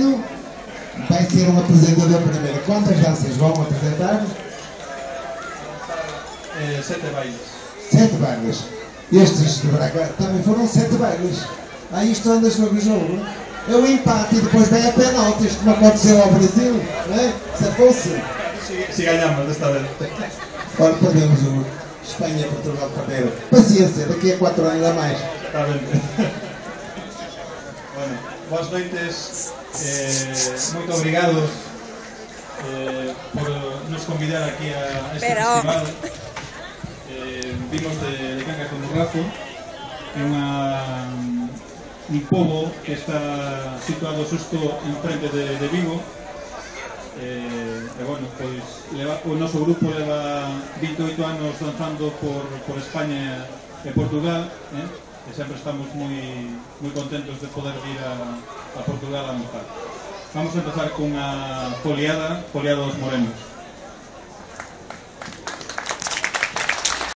Brasil vai ser um apresentador primeiro. Quantas danças vão apresentar? 7 bailes. 7 bailes. Estes de Braga também foram 7 bailes. Aí isto andas no jogo. É o empate e depois vem a penaltis, como aconteceu ao Brasil, não é? Se fosse. Se ganhamos desta vez. Ora, perdemos o Espanha e Portugal perderam. Paciência, daqui a 4 anos a mais. Está bem. Bueno, boas noites. Muito obrigado por nos convidar aquí a este festival. Vimos de Cangas do Morrazo, é un pobo que está situado xusto en frente de Vigo. E bueno, pois o noso grupo leva 28 anos danzando por España e Portugal, e sempre estamos moi contentos de poder vir a Portugal a danzar. Vamos a empezar con a Foliada dos Morenos.